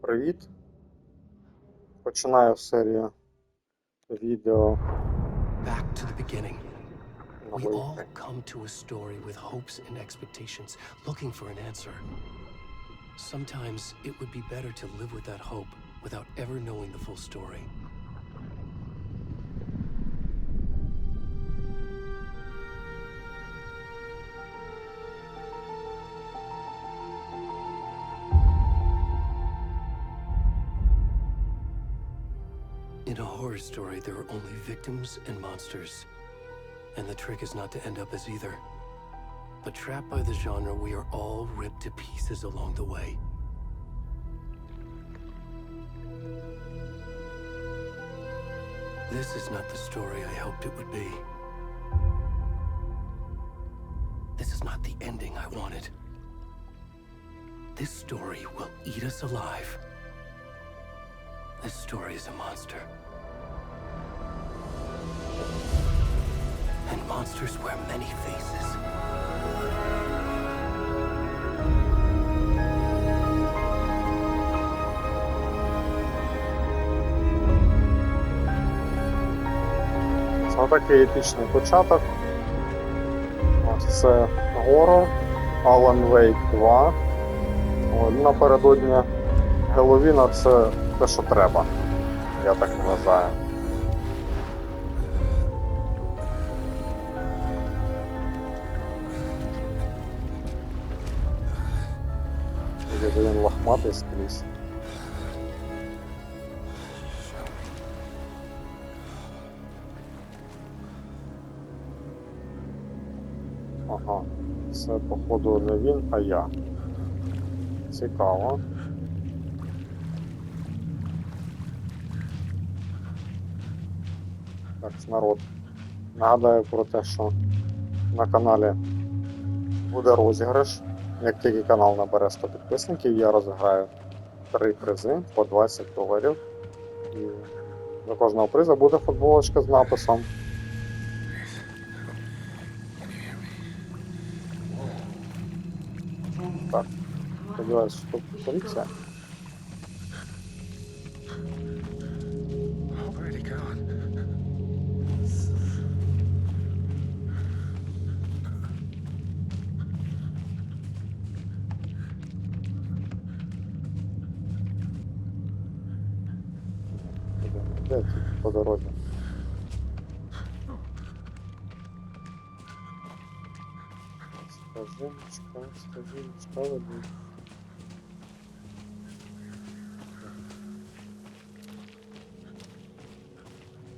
Привіт! Починаю серію відео. Back to the beginning. We all come to a story with hopes and expectations, looking for an answer. Sometimes it would be better to live with that hope without ever knowing the full story. In a horror story, there are only victims and monsters. And the trick is not to end up as either. But trapped by the genre, we are all ripped to pieces along the way. This is not the story I hoped it would be. This is not the ending I wanted. This story will eat us alive. This story is a monster. And monsters wear many faces. Це такий епічний початок. Ось це горор, Alan Wake 2. Напередодні геловіна це те, що треба. Я так вважаю. Він лохматий скрізь. Ага, це походу не він, а я. Цікаво. Так, народ. Нагадаю про те, що на каналі буде розіграш. Як тільки канал набере 100 підписників, я розіграю 3 призи по $20. І до кожного приза буде футболочка з написом. Так, сподіваюся, що тут поліція. Де тут по дорозі? Стажиночка, води.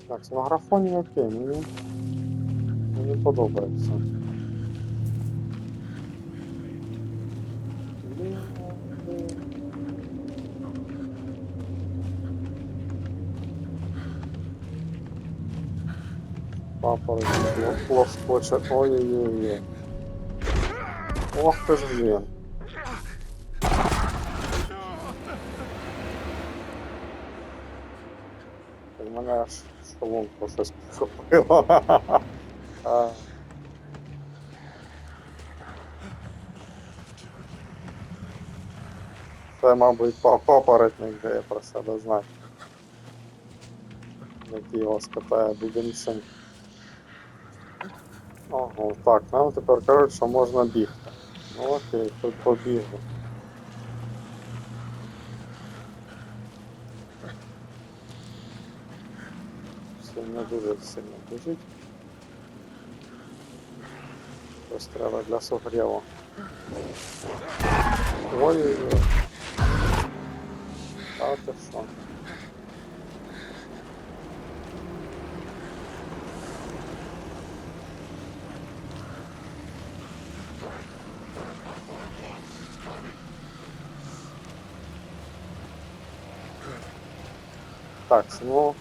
Так, на графоні окей, мені подобається. Папоротник, плоскоче, ой-ой-ой. Ох ти ж, блін. У мене аж шоломку щось підхопило. Це, мабуть, папоротник, де я про себе знаю. Який його скатає бубенцем. Ого, так, нам тепер кажуть, що можна бігти. Ну окей, тут побігли. Все не дуже сильно біжить. Ось треба для согріву. Ой-ой-ой. А ти що? Так, ну,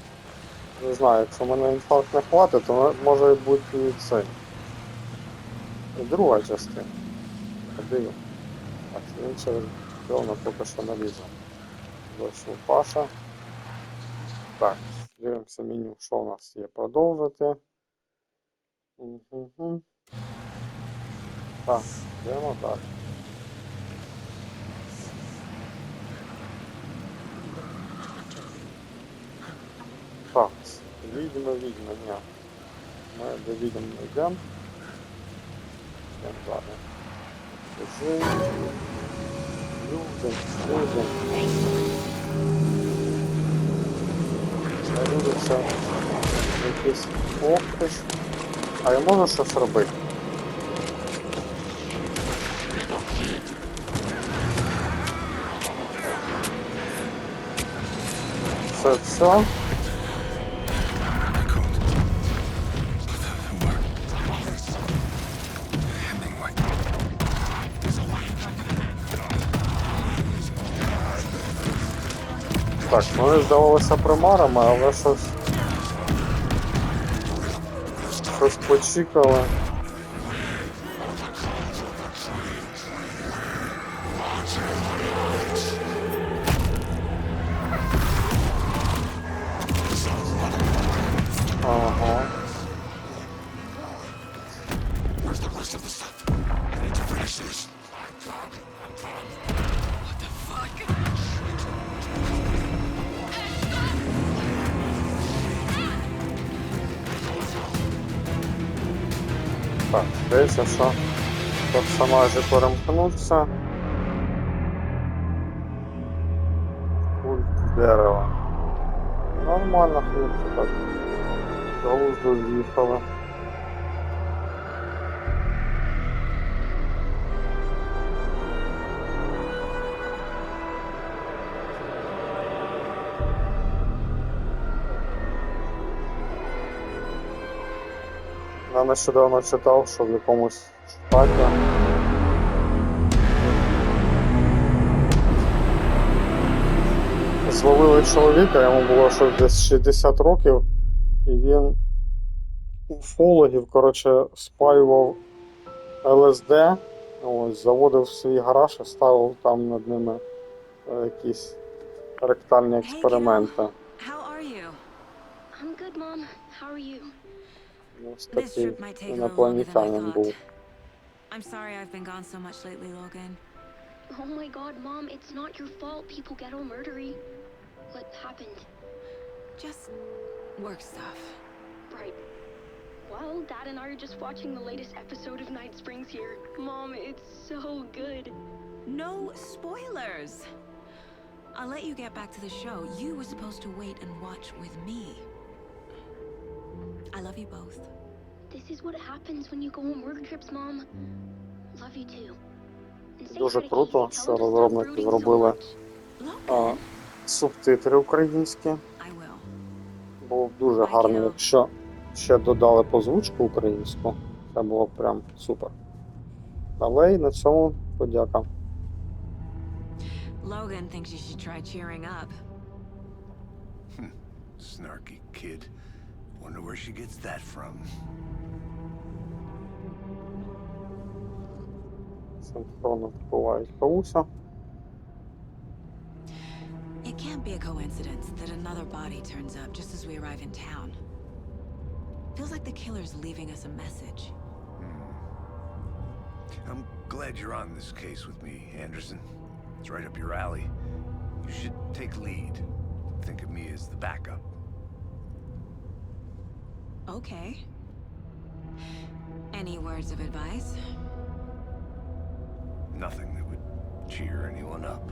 не знаю, якщо мене інфаркт не хватить, то може бути і цей. І друга частина. Подивимо. Так, інше певно поки що налізу. Дощу Паша. Так, дивимося меню, що у нас є. Продовжити. Так, йдемо далі. Так, відьми, ні. Ми до відьм не йдемо. Йдемо далі. Люди. Люди це якийсь покриш. А я можу щось робити? Це все? Так, вони здавалися примарами, але щось почікали. Ага. Так, здається, що персонажі перемкнуться. Культ дерева. Нормально, хлопці, так. З глузду з'їхали. Я нещодавно читав, що в якомусь штаті зловили чоловіка, йому було щось десь 60 років, і він уфологів, коротше, спаював ЛСД, ось, заводив свій гараж і ставив там над ними якісь ректальні експерименти. I'm good, Mom. How are you? Ось This такий trip might take a little longer than I інопланетянин був. thought. I'm sorry I've been gone so much lately, Logan. Oh my god, Mom, it's not your fault people get all murdery. What happened? Just work stuff. Right. Well, Dad and I are just watching the latest episode of Night Springs here. Mom, it's so good. No spoilers! I'll let you get back to the show. You were supposed to wait and watch with me. I love you both. This is what happens when you go on work trips, Mom. Love you too. And say Дуже hi to круто, Casey. Tell що her to stop розробники brooding so зробили much. субтитри українські. I will. Було б дуже гарно, якщо ще додали озвучку українську. Це було б прям супер. Але й на цьому подяка. Logan thinks you should try cheering up. Snarky kid. Wonder where she gets that from. Синхронно впливають Пауся. It can't be a coincidence that another body turns up just as we arrive in town. Feels like the killer's leaving us a message. I'm glad you're on this case with me, Anderson. It's right up your alley. You should take lead. Think of me as the backup. Okay. Any words of advice? Nothing that would cheer anyone up.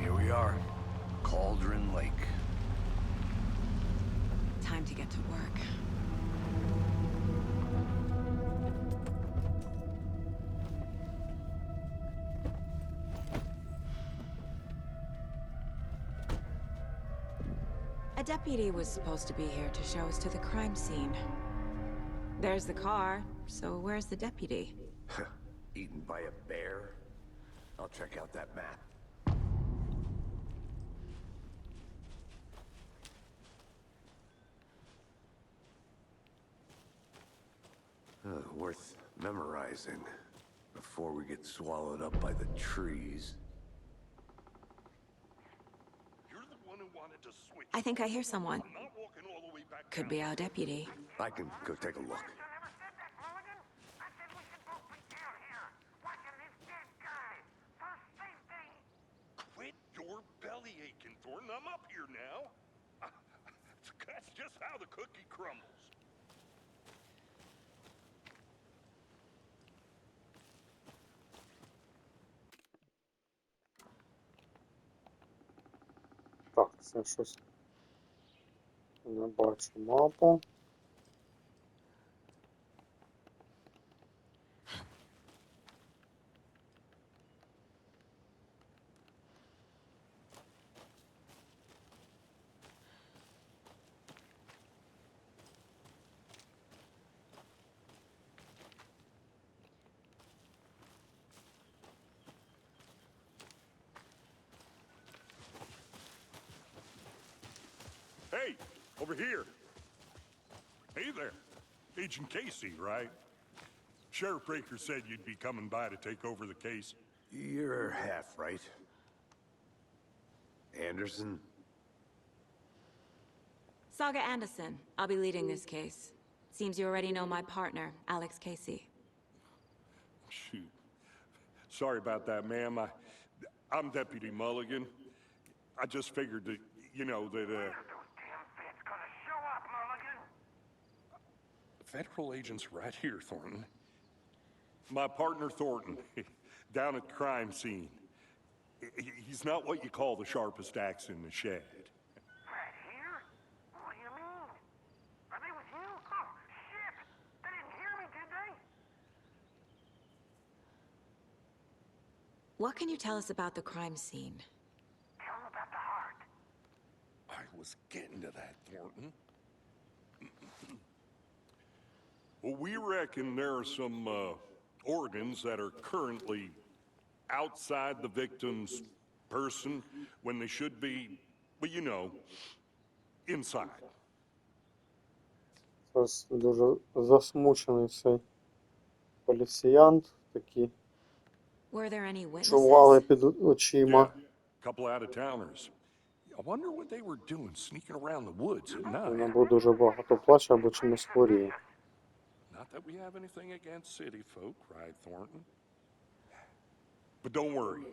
Here we are, Cauldron Lake. Time to get to work. A deputy was supposed to be here to show us to the crime scene. There's the car, so where's the deputy? Eaten by a bear? I'll check out that map. Worth memorizing before we get swallowed up by the trees. I think I hear someone. Could be our deputy. I can go take a look. I'm up here now. That's just how the cookie crumbles. Так, це щось. Не бачу мапу. Hey, over here. Hey there. Agent Casey, right? Sheriff Breaker said you'd be coming by to take over the case. You're half right. Anderson? Saga Anderson. I'll be leading this case. Seems you already know my partner, Alex Casey. Shoot. Sorry about that, ma'am. I'm Deputy Mulligan. I just figured that, you know, that, Federal agents right here, Thornton. My partner, Thornton, down at the crime scene. He's not what you call the sharpest axe in the shed. Right here? What do you mean? Are they with you? Oh, shit! They didn't hear me, did they? What can you tell us about the crime scene? Tell them about the heart. I was getting to that, Thornton. Well, we reckon there are some organs that are currently outside the victim's person when they should be, well, you know, inside. Зараз дуже засмучений цей поліціянт, такі Were there any чували witnesses? під очима. Yeah, couple out-of-towners. I wonder what they were doing sneaking around the woods at Він night. або дуже багато плаче, або чимось хворіє. Not that we have anything against city folk, right, Thornton? But don't worry.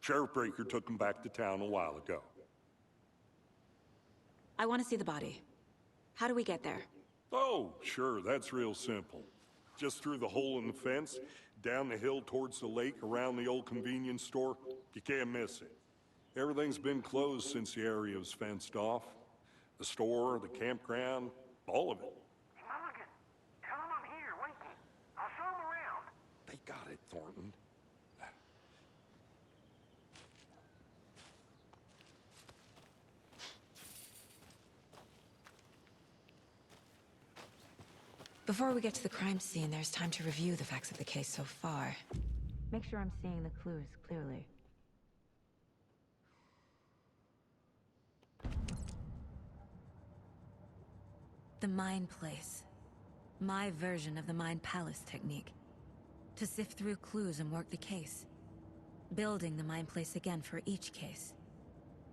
Sheriff Breaker took them back to town a while ago. I want to see the body. How do we get there? Oh, sure, that's real simple. Just through the hole in the fence, down the hill towards the lake, around the old convenience store. You can't miss it. Everything's been closed since the area was fenced off. The store, the campground, all of it. Mulligan, tell them I'm here, waiting. I'll show them around. They got it, Thornton. Before we get to the crime scene, there's time to review the facts of the case so far. Make sure I'm seeing the clues clearly. The Mind Place. My version of the Mind Palace technique. To sift through clues and work the case. Building the Mind Place again for each case.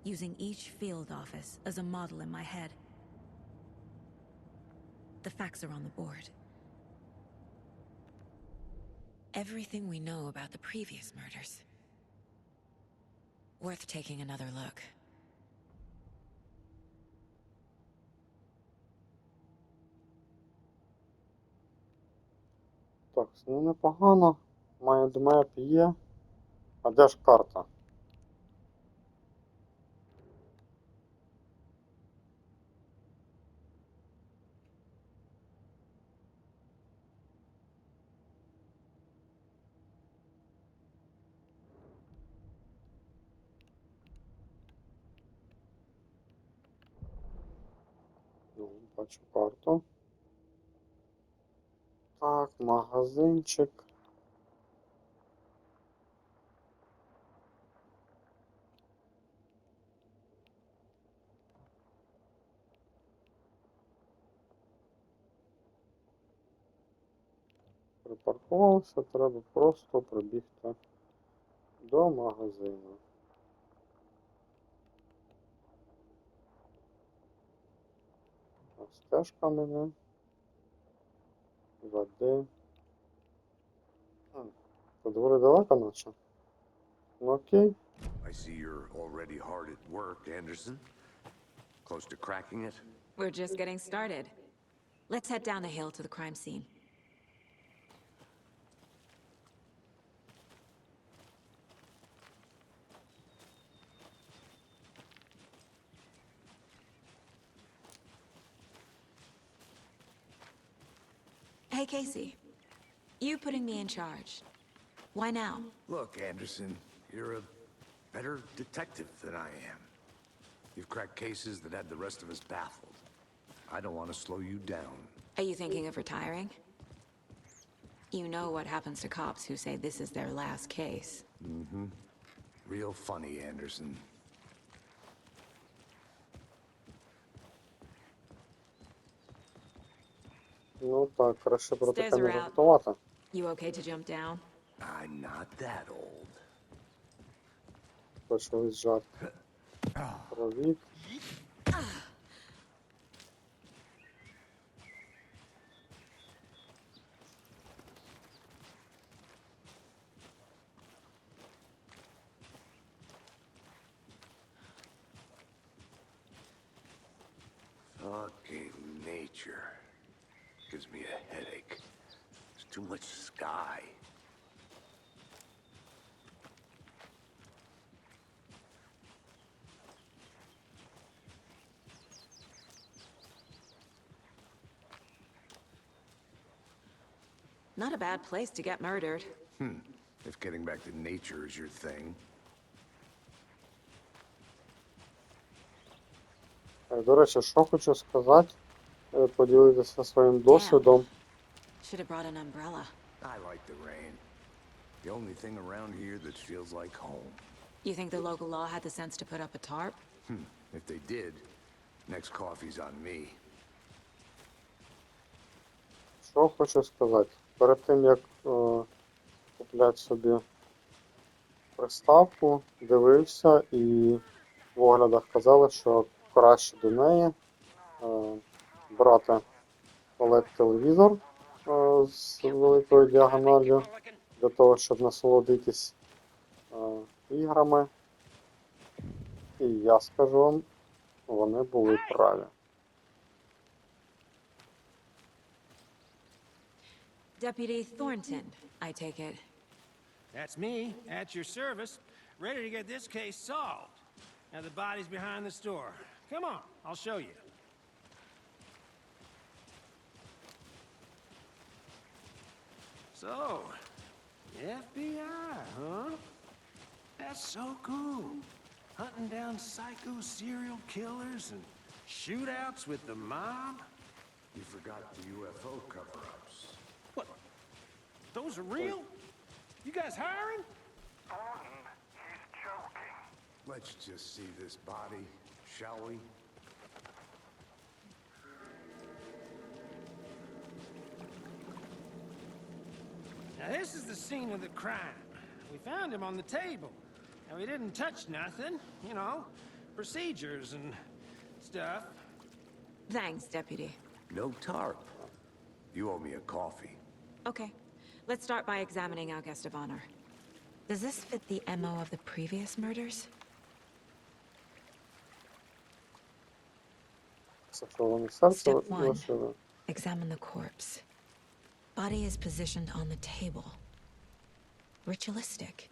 Using each field office as a model in my head. The facts are on the board. Everything we know about the previous murders. Worth taking another look. Так, ну непогано. Майндмеп є. А де ж карта? Ну, бачу карту. Так, магазинчик. Припаркувався, треба просто прибігти до магазину. А стежка мене веде. Це доволі далеко наче. Ну окей. I see you're already hard at work, Anderson. Close to cracking it? We're just getting started. Let's head down the hill to the crime scene. Hey, Casey. You putting me in charge. Why now? Look, Anderson, you're a better detective than I am. You've cracked cases that had the rest of us baffled. I don't want to slow you down. Are you thinking of retiring? You know what happens to cops who say this is their last case. Real funny, Anderson. Ну так, краще про Stairs таке не are out. жартувати. You okay to jump down? I'm not that old. Почались жарт. Про вік. Fucking nature. Gives me a headache. There's too much sky. Not a bad place to get murdered. If getting back to nature is your thing. До речі, що хочу сказати, поділитися своїм досвідом. Should have brought an umbrella. I like the rain. The only thing around here that feels like home. You think the local law had the sense to put up a tarp? If they did, next coffee's on me. Що хочу сказати? Перед тим, як купляти собі приставку, дивився і в оглядах казали, що краще до неї брати OLED-телевізор з великою діагоналлю для того, щоб насолодитись іграми. І я скажу вам, вони були праві. Deputy Thornton, I take it. That's me, at your service, ready to get this case solved. Now the body's behind the store. Come on, I'll show you. So, the FBI, huh? That's so cool. Hunting down psycho serial killers and shootouts with the mob. You forgot the UFO cover-ups. What? Those are real? You guys hiring? Thornton, he's joking. Let's just see this body, shall we? Now this is the scene of the crime. We found him on the table. Now he didn't touch nothing, you know, procedures and stuff. Thanks, Deputy. No tarp. You owe me a coffee. Okay, let's start by examining our guest of honor. Does this fit the MO of the previous murders? Це що, вони серце Step one. лишили? Examine the corpse. Body is positioned on the table. Ritualistic.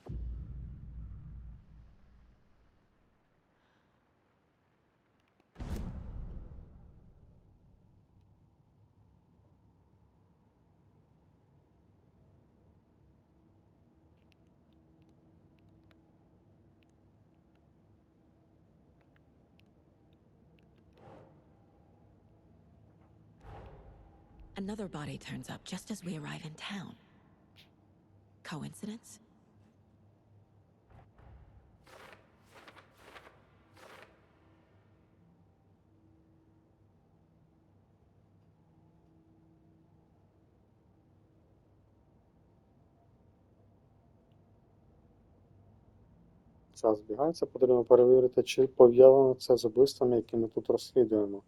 Another body turns up just as we arrive in town. Coincidence? Час збігається, потрібно перевірити, чи пов'язано це з убивствами, які ми тут розслідуємо.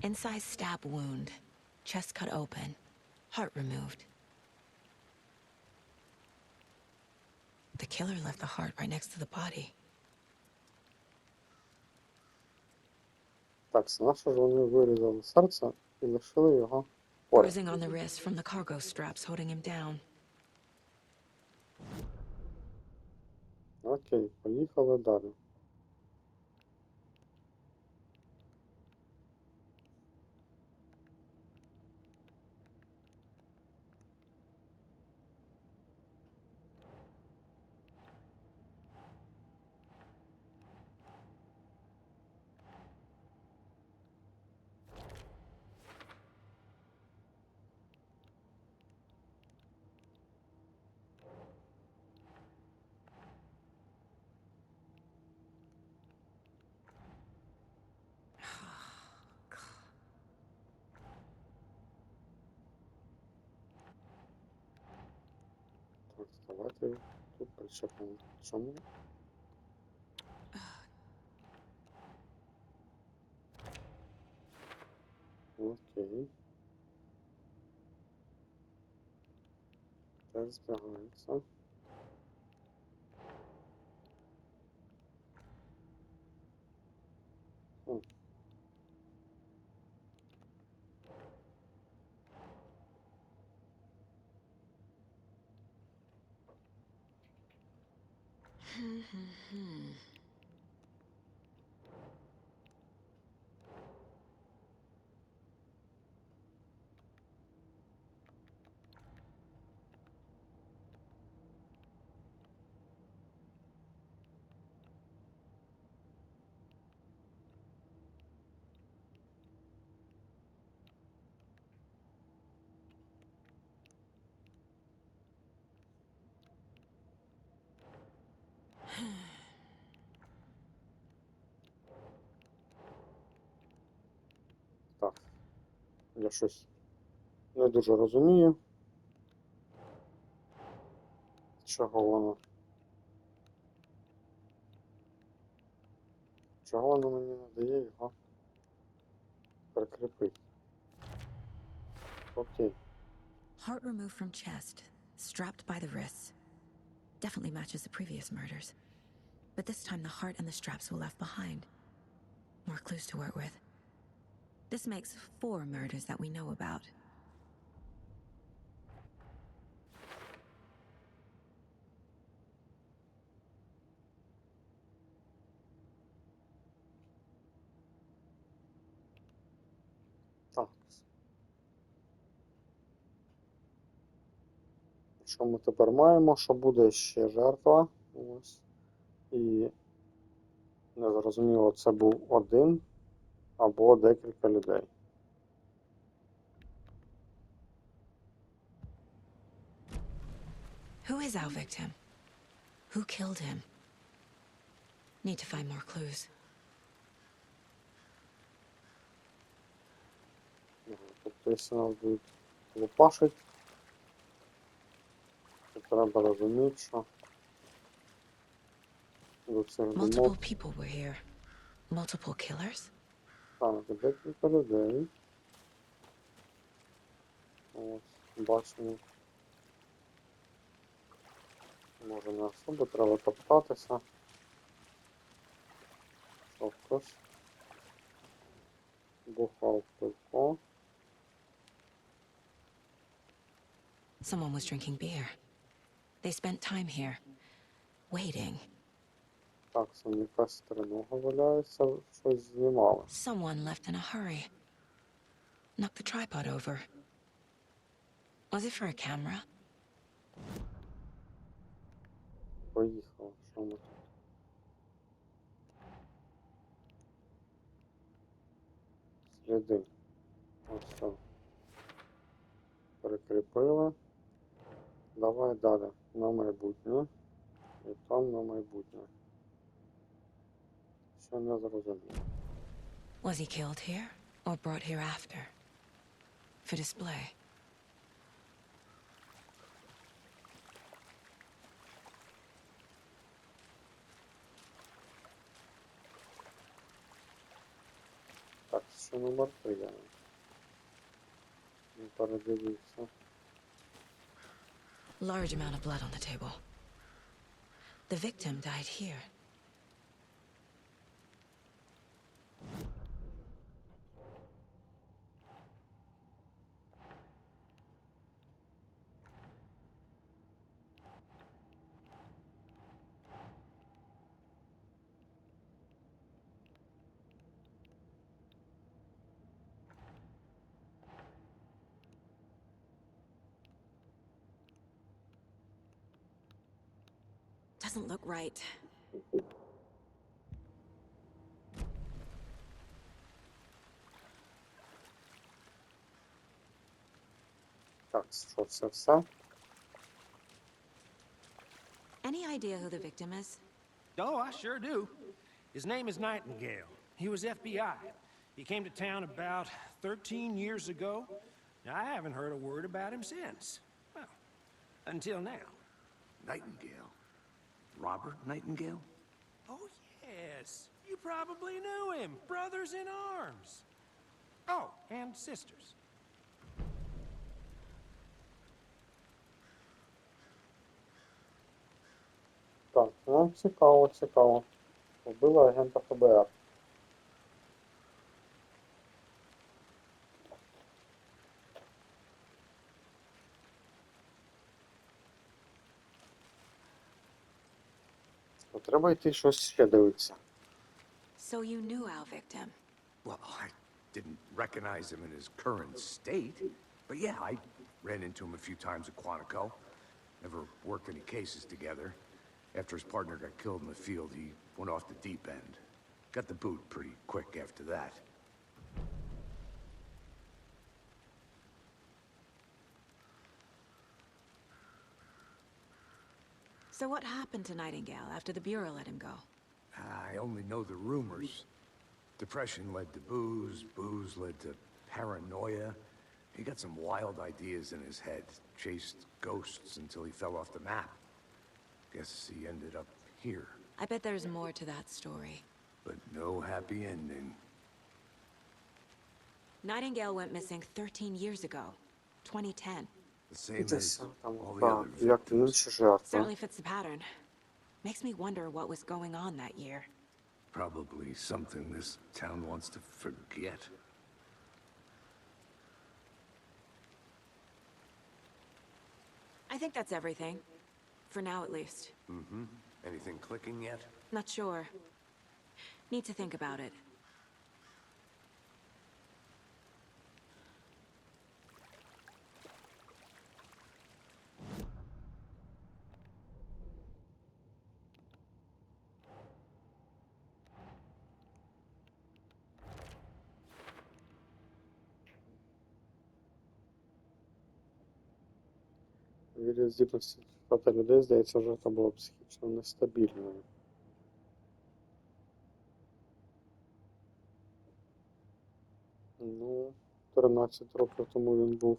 Incised stab wound. Chest cut open. Heart removed. The killer left the heart right next to the body. Так, на що ж вони вирізали серце і лишили його поряд? Bruising on the wrist from the cargo straps holding him down. Окей, поїхали далі. Так, давайте тут причепимо. Чому? Окей. Так, збігається. Хм. Так. Я щось не дуже розумію. Чого воно? Чого воно мені не дає його прикріпити? Окей. Heart removed from chest, strapped by the wrists. Definitely matches the previous murders. But this time the heart and the straps were left behind. More clues to work with. This makes 4 murders that we know about. Так. Що ми тепер маємо? Що буде ще жертва? Ось. І незрозуміло, це був один або декілька людей. Who is our victim? Who killed him? Need to find more clues. Тобто, якщо нас будуть лупашить, то треба розуміти, що до цих Multiple думок people were here. Multiple killers? так, декілька людей. Ось, бачимо. Може не особо, треба топтатися. Що хтось бухав пивко. Someone was drinking beer. They spent time here, waiting. Так, там якась тринога валяється, щось знімали. Someone left in a hurry. Knocked the tripod over. Was it for a camera? Поїхали, що ми тут? Сліди. Ось все. Прикріпили. Давай далі. На майбутнє. І там на майбутнє. Ще не зрозуміло. Was he killed here or brought here after? For display. Так, ще номер 3 я не передивився. Large amount of blood on the table. The victim died here. Doesn't look right. Так, що це все? Any idea who the victim is? Oh, I sure do. His name is Nightingale. He was FBI. He came to town about 13 years ago. I haven't heard a word about him since. Well, until now. Nightingale? Robert Nightingale? Oh, yes. You probably knew him. Brothers in arms. Oh, and sisters. Так, ну цікаво, цікаво. Вбила агента ФБР. Треба йти щось ще дивитися. So you knew our victim. Well, I didn't recognize him in his current state. But yeah, I ran into him a few times at Quantico. Never worked any cases together. After his partner got killed in the field, he went off the deep end. Got the boot pretty quick after that. So what happened to Nightingale after the Bureau let him go? I only know the rumors. Depression led to booze, booze led to paranoia. He got some wild ideas in his head, chased ghosts until he fell off the map. Guess he ended up here. I bet there's more to that story. But no happy ending. Nightingale went missing 13 years ago, 2010. The same Це as там, all the так, other як victims. інші жертви. Certainly fits the pattern. Makes me wonder what was going on that year. Probably something this town wants to forget. I think that's everything. For now, at least. Mm-hmm. Anything clicking yet? Not sure. Need to think about it. Вірю, здібності читати людей, здається, жертва була психічно нестабільною. Ну, 13 років тому він був.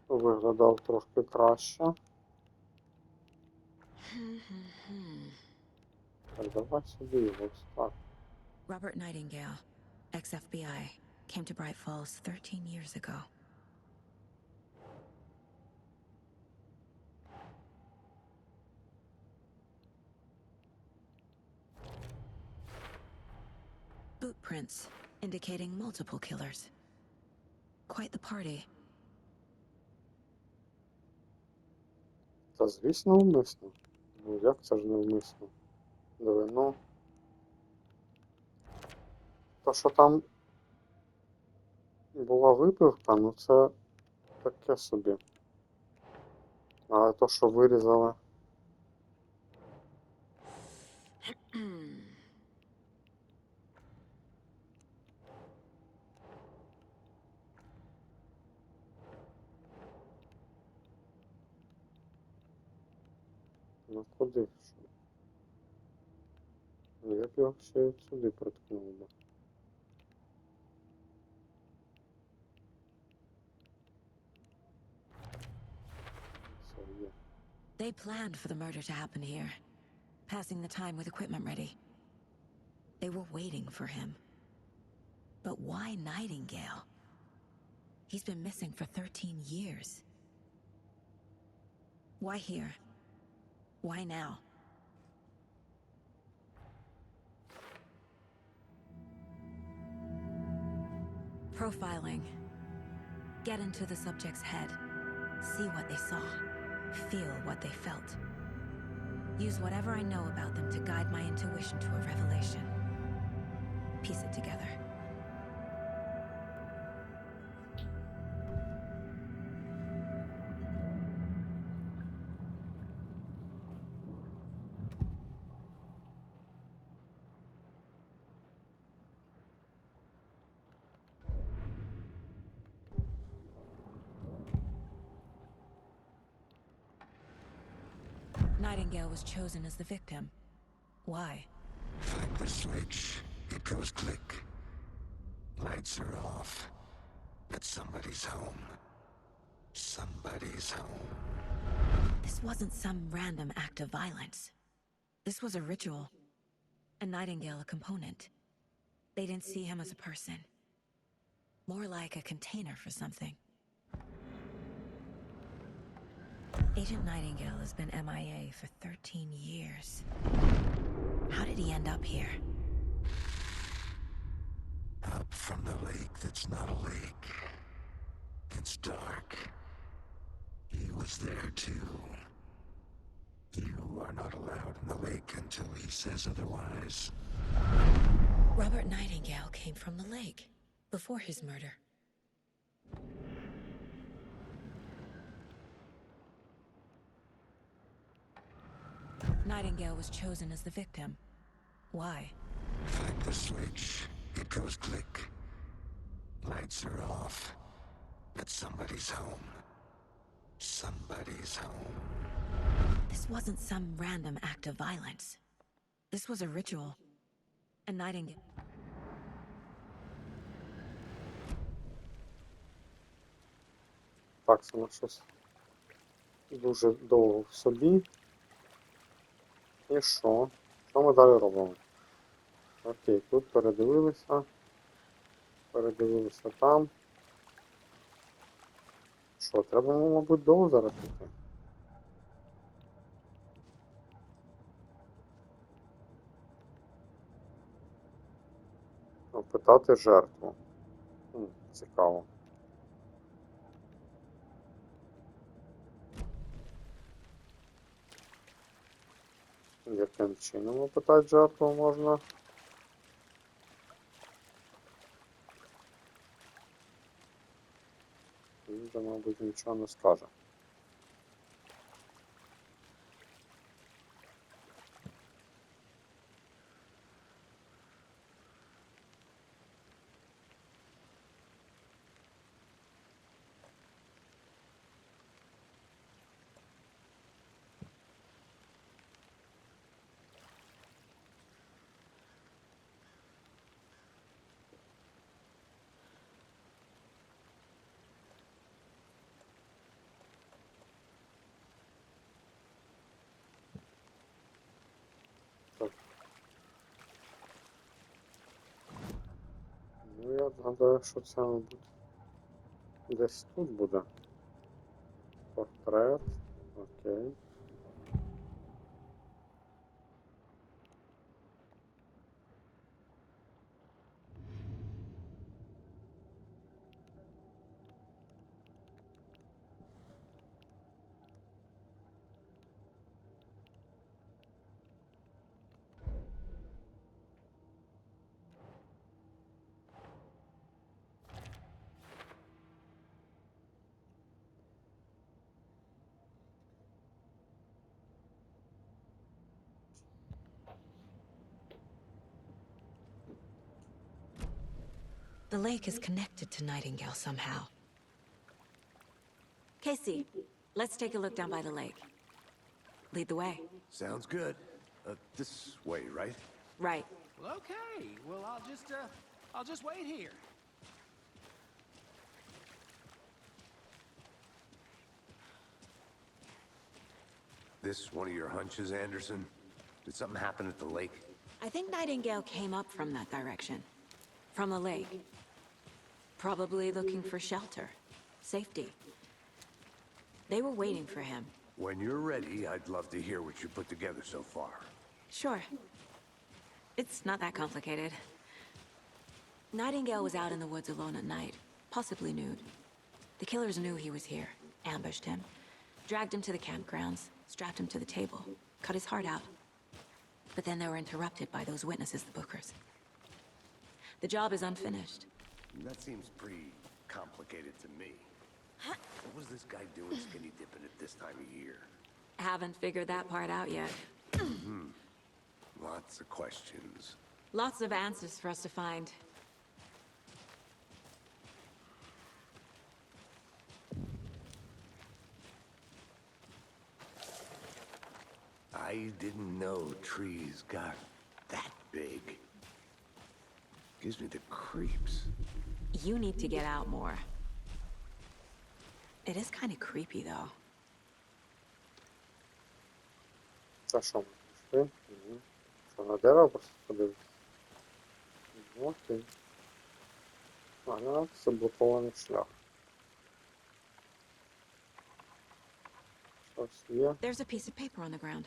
Виглядав трошки краще. Так, давай сюди, ось так. Robert Nightingale, ex-FBI, came to Bright Falls 13 years ago. Boot prints indicating multiple killers. Quite the party. Та звісно, вмисно. Ну як це ж не вмисно? Диви, ну. То, що там була випивка, ну це таке собі. А то, що вирізали. Ну куди? Що? Ну, я б його ще сюди приткнув би. Все, є. They planned for the murder to happen here, passing the time with equipment ready. They were waiting for him. But why Nightingale? He's been missing for 13 years. Why here? Why now? Profiling. Get into the subject's head. See what they saw. Feel what they felt. Use whatever I know about them to guide my intuition to a revelation. Piece it together. Nightingale was chosen as the victim. Why? Flick the switch, it goes click. Lights are off. But somebody's home. Somebody's home. This wasn't some random act of violence. This was a ritual. And Nightingale a component. They didn't see him as a person. More like a container for something. Agent Nightingale has been MIA for 13 years. How did he end up here? Up from the lake that's not a lake. It's dark. He was there too. You are not allowed in the lake until he says otherwise. Robert Nightingale came from the lake before his murder. Nightingale was chosen as the victim. Why? Flick the switch, it goes click. Lights are off. But somebody's home. Somebody's home. This wasn't some random act of violence. This was a ritual. And Nightingale... Так, це ми щось дуже довго в собі. І що? Що ми далі робимо? Окей, тут передивилися. Передивилися там. Що, треба, мабуть, довго зараз піти? Опитати жертву. Цікаво. Яким чином опитати жертву можна? Він, мабуть, нічого не скаже. Ну, я гадаю, що це, мабуть, десь тут буде. Портрет. Окей. The lake is connected to Nightingale somehow. Casey, let's take a look down by the lake. Lead the way. Sounds good. This way, right? Right. Well, okay. Well, I'll just wait here. This one of your hunches, Anderson? Did something happen at the lake? I think Nightingale came up from that direction. from the lake. Probably looking for shelter, safety. They were waiting for him. When you're ready, I'd love to hear what you put together so far. Sure. It's not that complicated. Nightingale was out in the woods alone at night, possibly nude. The killers knew he was here, ambushed him, dragged him to the campgrounds, strapped him to the table, cut his heart out. But then they were interrupted by those witnesses, the Bookers. The job is unfinished. That seems pretty complicated to me. What was this guy doing skinny dipping at this time of year? Haven't figured that part out yet. Lots of questions. Lots of answers for us to find. I didn't know trees got that big. Gives me the creeps. You need to get out more. It is kind of creepy, though. Це що ми пішли? Угу. Що, на дерево просто подивитися? Ну, окей. Ага, це блокований шлях. Щось є. There's a piece of paper on the ground.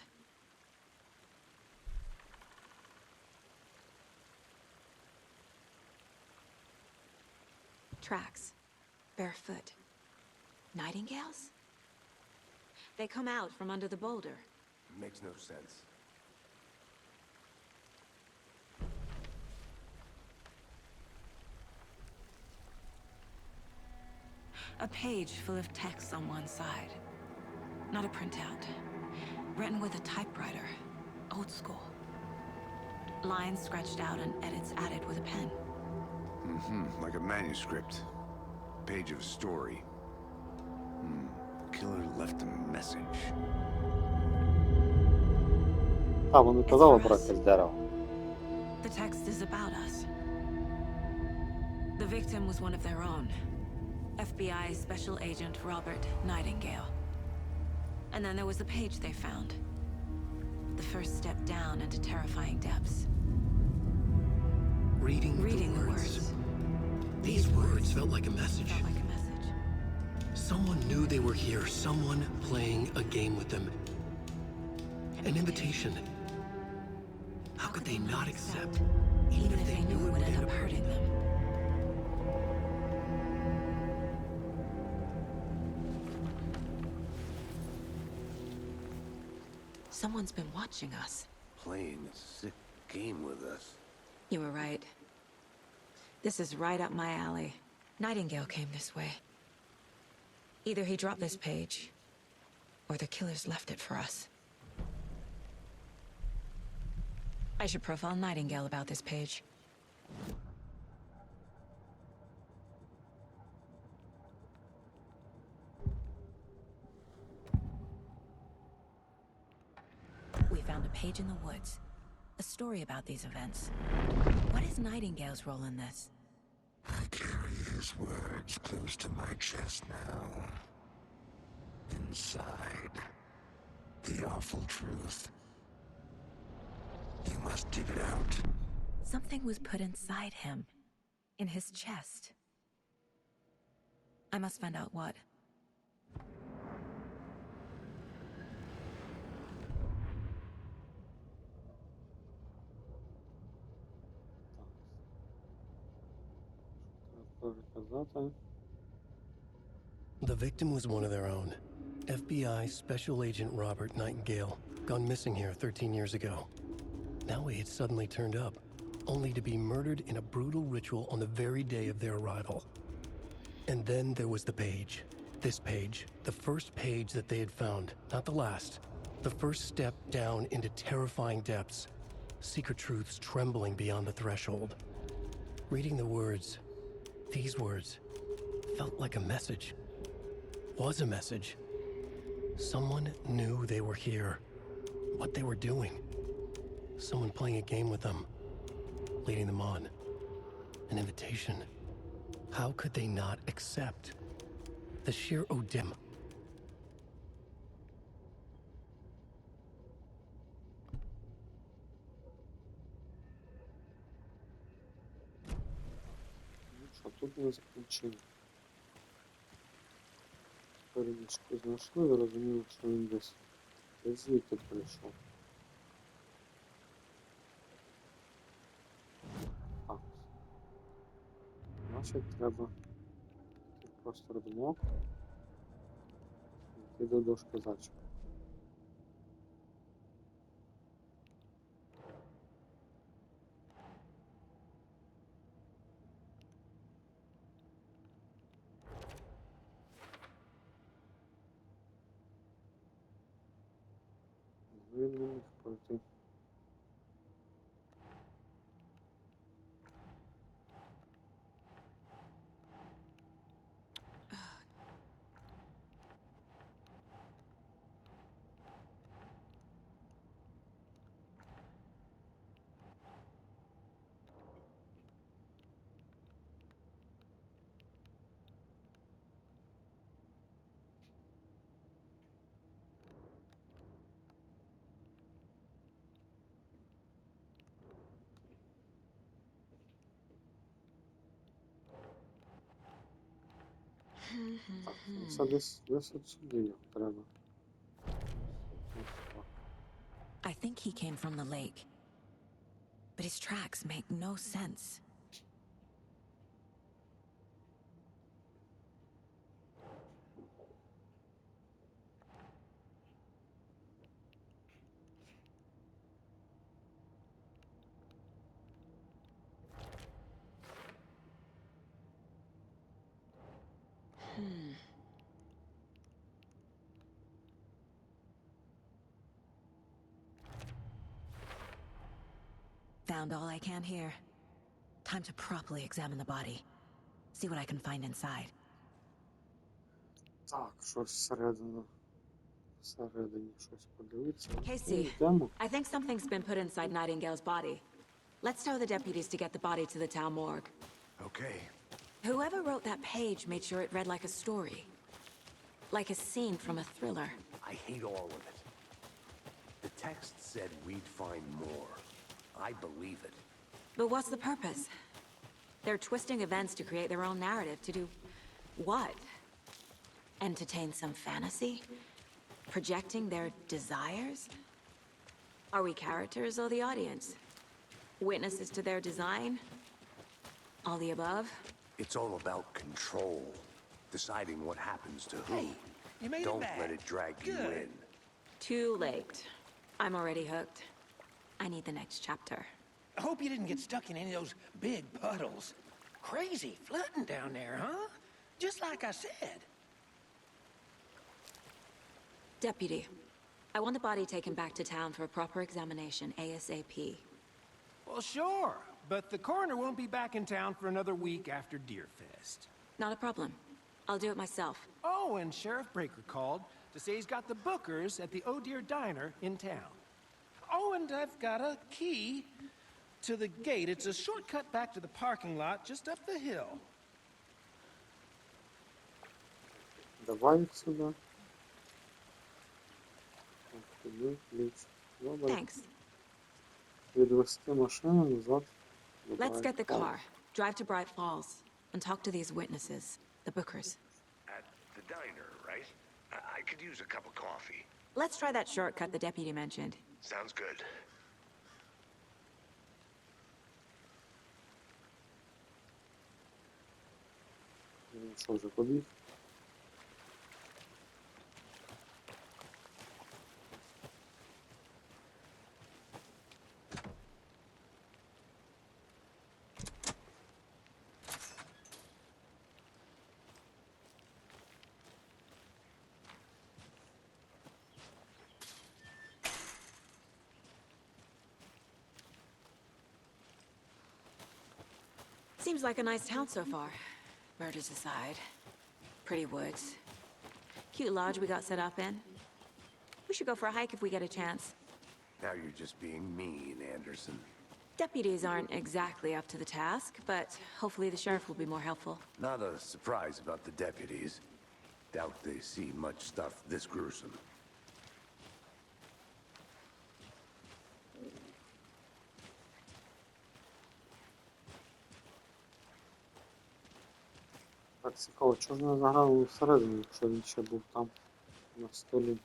Tracks. Barefoot. Nightingales? They come out from under the boulder. Makes no sense. A page full of text on one side. Not a printout. Written with a typewriter. Old school. Lines scratched out and edits added with a pen. Like a manuscript. Page of a story. Killer left a message. А, вони казали брати з дерева. The text is about us. The victim was one of their own. FBI Special Agent Robert Nightingale. And then there was the page they found. The first step down into terrifying depths. Reading the words. These words felt like a message. Felt like a message. Someone knew they were here, someone playing a game with them. An invitation. How could they not accept, even if they knew it would end up hurting them? Someone's been watching us. Playing a sick game with us. You were right. This is right up my alley. Nightingale came this way. Either he dropped this page, or the killers left it for us. I should profile Nightingale about this page. We found a page in the woods. A story about these events. What is Nightingale's role in this? I carry his words close to my chest now. Inside, the awful truth. You must dig it out. Something was put inside him. In his chest. I must find out what. The victim was one of their own. FBI Special Agent Robert Nightingale, gone missing here 13 years ago. Now he had suddenly turned up, only to be murdered in a brutal ritual on the very day of their arrival. And then there was the page. This page, the first page that they had found, not the last. The first step down into terrifying depths. Secret truths trembling beyond the threshold. Reading the words, these words, felt like a message. Was a message. Someone knew they were here. What they were doing. Someone playing a game with them. Leading them on. An invitation. How could they not accept? The sheer odim. не закінчив. Передочку знайшли, зрозуміло, що він десь звідти прийшов. Так. Значить, треба просто редмок. Йти до дошки зачіпу. Він не міг пройти. Так, це десь от сюди його треба. I think he came from the lake. But his tracks make no sense. Found all I can here. Time to properly examine the body. See what I can find inside. Так, щось всередині щось подивитися. Casey, Йдемо. I think something's been put inside Nightingale's body. Let's tell the deputies to get the body to the town morgue. Okay. Whoever wrote that page made sure it read like a story. Like a scene from a thriller. I hate all of it. The text said we'd find more. I believe it. But what's the purpose? They're twisting events to create their own narrative. To do what? Entertain some fantasy? Projecting their desires? Are we characters or the audience? Witnesses to their design? All the above? It's all about control. Deciding what happens to who. Hey, you made it Don't back. let it drag you Good. in. Too late. I'm already hooked. I need the next chapter. I hope you didn't get stuck in any of those big puddles. Crazy flooding down there, huh? Just like I said. Deputy, I want the body taken back to town for a proper examination ASAP. Well, sure, but the coroner won't be back in town for another week after Deerfest. Not a problem. I'll do it myself. Oh, and Sheriff Breaker called to say he's got the Bookers at the Oh Dear Diner in town. Oh, and I've got a key to the gate. It's a shortcut back to the parking lot just up the hill. Давай їх сюди. Так, туди, ключ. Добре. Thanks. Відвести машину назад. Let's get the car, drive to Bright Falls, and talk to these witnesses, the Bookers. At the diner, right? I could use a cup of coffee. Let's try that shortcut the deputy mentioned. Sounds good. Що вже побіг? Seems like a nice town so far. Murders aside. Pretty woods. Cute lodge we got set up in. We should go for a hike if we get a chance. Now you're just being mean, Anderson. Deputies aren't exactly up to the task, but hopefully the sheriff will be more helpful. Not a surprise about the deputies. Doubt they see much stuff this gruesome. Так цікаво, чого ж не заграли всередину, якщо він ще був там на столі?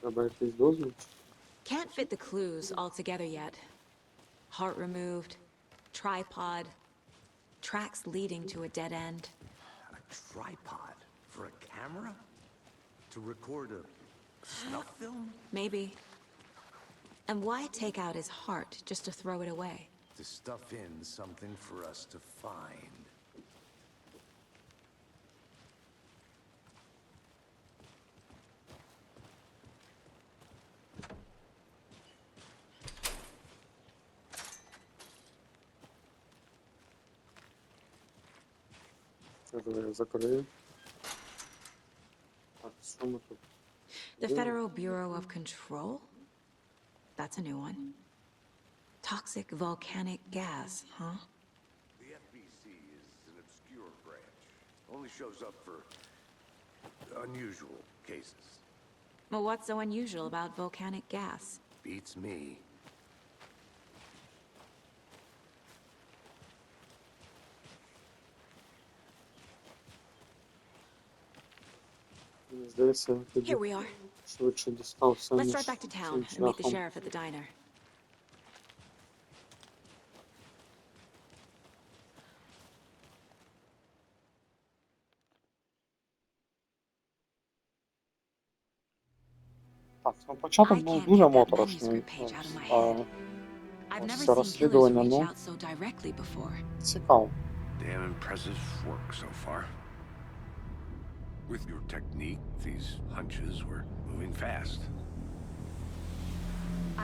Треба якийсь дозвіл? Can't fit the clues all together yet. Heart removed, tripod, tracks leading to a dead end. A tripod for a camera? To record a snuff film? Maybe. And why take out his heart just to throw it away? To stuff in something for us to find. Я закрию. Так, що ми тут? The Federal Bureau of Control? That's a new one. Toxic volcanic gas, huh? The FBC is an obscure branch. Only shows up for unusual cases. Well, what's so unusual about volcanic gas? Beats me. Мені здається, він тоді Here we are. швидше дістався, Let's ніж drive back to town цим and meet the шляхом. sheriff at the diner. Так, ну початок I був can't дуже get that моторошний. manuscript page out of my А head. I've ось never це seen killers розслідування, reach ну, out so directly before. цікаво. Damn impressive work so far. With your technique, these hunches were moving fast.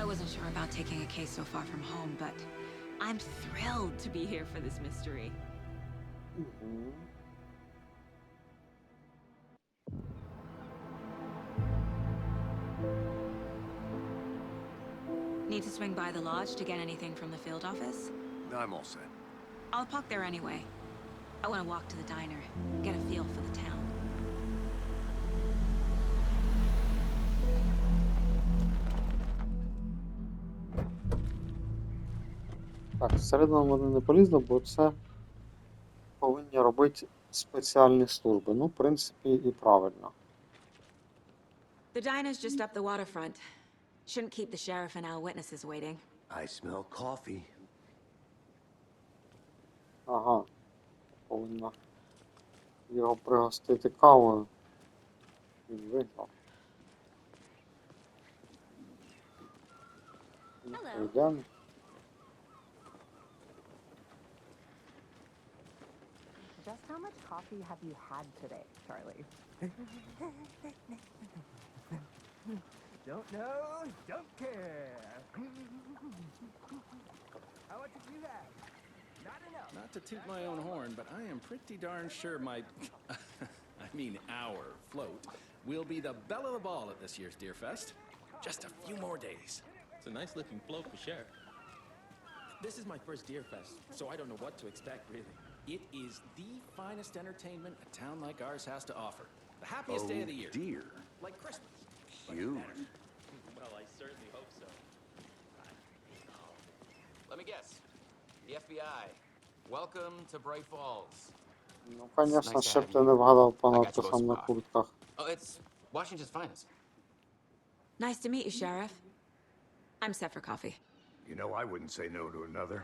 I wasn't sure about taking a case so far from home, but I'm thrilled to be here for this mystery. Мгм. Need to swing by the lodge to get anything from the field office? I'm all set. I'll park there anyway. I want to walk to the diner, get a feel for the town. Так, всередину вони не полізли, бо це повинні робити спеціальні служби. Ну, в принципі, і правильно. The diner's just up the waterfront. Shouldn't keep the sheriff and our witnesses waiting. I smell coffee. Ага. Повинна його пригостити кавою. Він виграв. Ну, Hello. йдемо. Just how much coffee have you had today, Charlie? Don't know, don't care. How much have you had? Not enough. Not to toot my own horn, but I am pretty darn sure my, our float will be the belle of the ball at this year's Deer Fest. Just a few more days. It's a nice looking float for sure. This is my first Deer Fest, so I don't know what to expect, really. It is the finest entertainment a town like ours has to offer. The happiest day of the year. Dear. Like Christmas. Cute. Well, I certainly hope so. Let me guess. The FBI. Welcome to Bright Falls. Ну, звісно, ще б ти не вгадав по I got you надписам both на some куртках. Oh, it's Washington's finest. Nice to meet you, Sheriff. I'm set for coffee. You know, I wouldn't say no to another.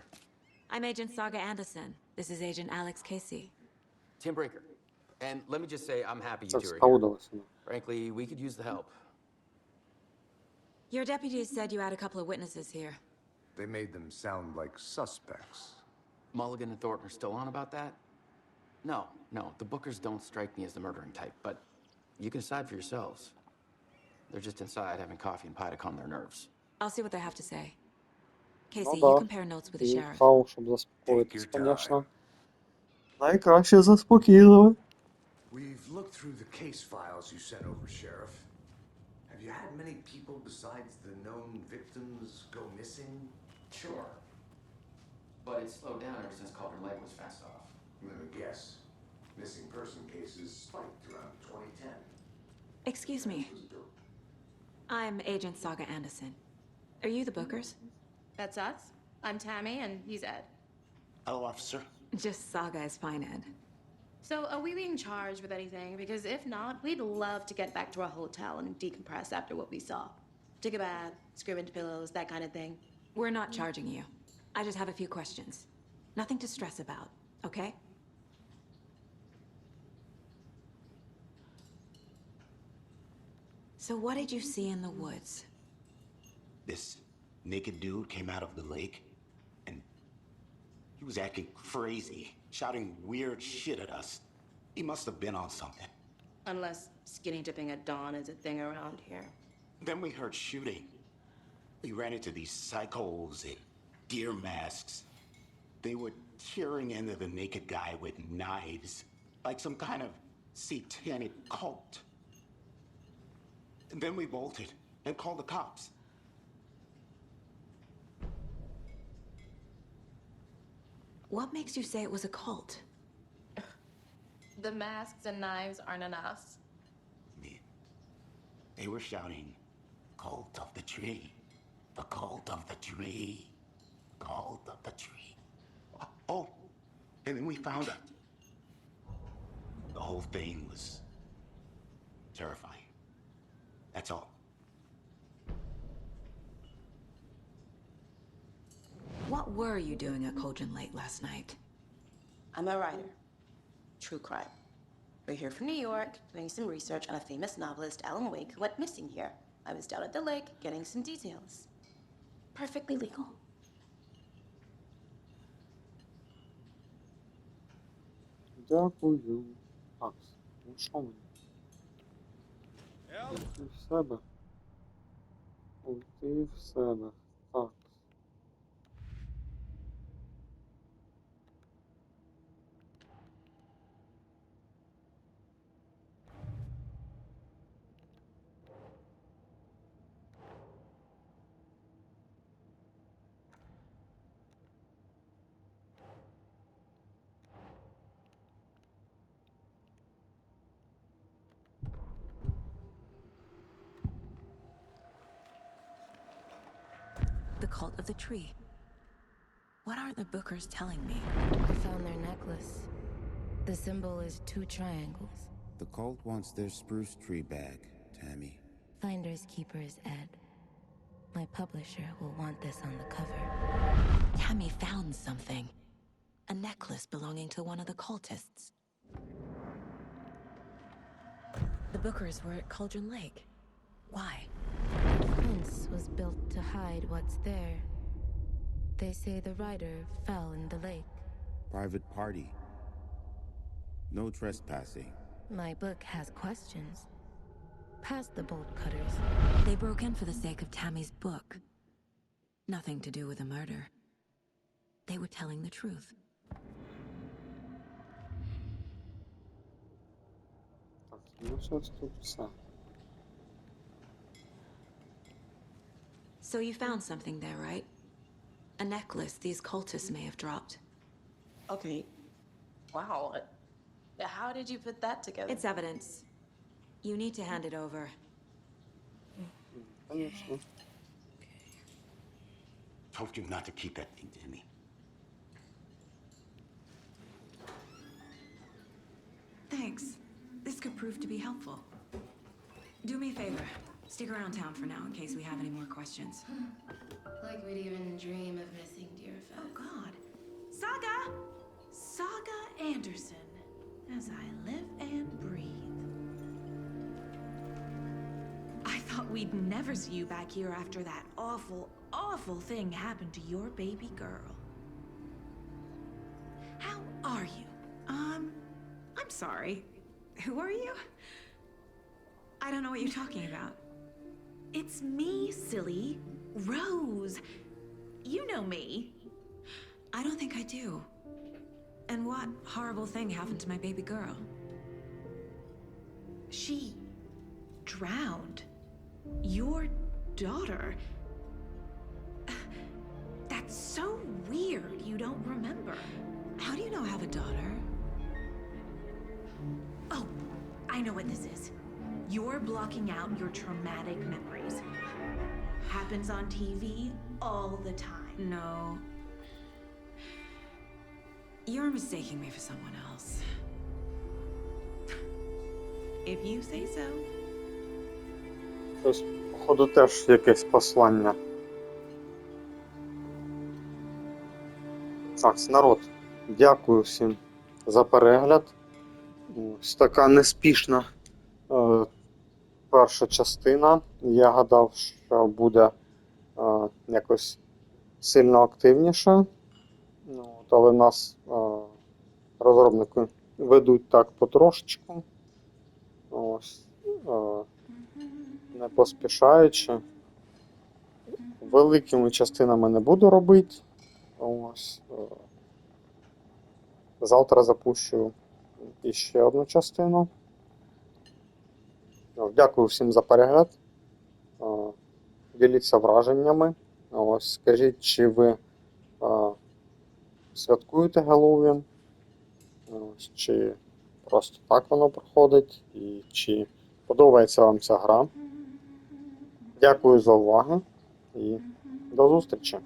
I'm Agent Saga Anderson. This is Agent Alex Casey. Tim Brinker. And let me just say, I'm happy you Це two are here. справдилося. Frankly, we could use the help. Your deputies said you had a couple of witnesses here. They made them sound like suspects. Mulligan and Thornton are still on about that? No, the Bookers don't strike me as the murdering type, but you can decide for yourselves. They're just inside having coffee and pie to calm their nerves. I'll see what they have to say. Casey, Ну you да. compare notes with the І sheriff. каву, щоб заспокоїтись, звісно. Найкраще заспокійливо. We've looked through the case files you sent over, Sheriff. Have you had many people besides the known victims go missing? Sure. But it's slowed down ever since Calder Lake was fenced off. Let me guess. Missing person cases spiked around 2010. Excuse me. I'm Agent Saga Anderson. Are you the Bookers? That's us. I'm Tammy, and he's Ed. Hello, officer. Just Saga's fine Ed. So, are we being charged with anything? Because if not, we'd love to get back to our hotel and decompress after what we saw. Take a bath, scream into pillows, that kind of thing. We're not charging you. I just have a few questions. Nothing to stress about, okay? So what did you see in the woods? This naked dude came out of the lake, and he was acting crazy, shouting weird shit at us. He must have been on something. Unless skinny dipping at dawn is a thing around here. Then we heard shooting. We ran into these psychos in deer masks. They were tearing into the naked guy with knives, like some kind of satanic cult. And then we bolted and called the cops. What makes you say it was a cult? The masks and knives aren't enough. They were shouting, "Cult of the tree, the cult of the tree, cult of the tree." Oh, and then we found it. The whole thing was terrifying. That's all. What were you doing at Cauldron Lake last night? I'm a writer. True crime. We're here from New York, doing some research on a famous novelist, Alan Wake, who went missing here. I was down at the lake, getting some details. Perfectly legal. Дякую. Так, ну що мені? Уйти в себе. Уйти в себе. Так. The cult of the tree. What aren't the Bookers telling me? I found their necklace. The symbol is 2 triangles. The cult wants their spruce tree back, Tammy. Finders keepers, Ed. My publisher will want this on the cover. Tammy found something. A necklace belonging to one of the cultists. The Bookers were at Cauldron Lake. Why? The fence was built to hide what's there. They say the rider fell in the lake. Private party. No trespassing. My book has questions. Past the bolt cutters. They broke in for the sake of Tammy's book. Nothing to do with the murder. They were telling the truth. Так, ну що це тут все? So you found something there, right? A necklace these cultists may have dropped. Okay. Wow. How did you put that together? It's evidence. You need to hand it over. Конечно. Told you not to keep that thing, Tammy. Thanks. This could prove to be helpful. Do me a favor. Stick around town for now in case we have any more questions. Like we'd even dream of missing Deerfest. Oh, God. Saga! Saga Anderson. As I live and breathe. I thought we'd never see you back here after that awful, awful thing happened to your baby girl. How are you? I'm sorry. Who are you? I don't know what you're talking about. It's me, silly. Rose. You know me. I don't think I do. And what horrible thing happened to my baby girl? She drowned. Your daughter. That's so weird you don't remember. How do you know I have a daughter? Oh, I know what this is. You're blocking out your traumatic memories. Happens on TV all the time. No. You're mistaking me for someone else. If you say so. Ось, походу, теж якесь послання. Так, народ, дякую всім за перегляд. Ось така неспішна перша частина. Я гадав, що буде якось сильно активніше. Але нас розробники ведуть так потрошечку. Ось, не поспішаючи. Великими частинами не буду робити. Ось. Завтра запущу іще одну частину. Дякую всім за перегляд. Діліться враженнями. Ось, скажіть, чи ви святкуєте Геловін? Ось, чи просто так воно проходить? І чи подобається вам ця гра? Дякую за увагу і до зустрічі!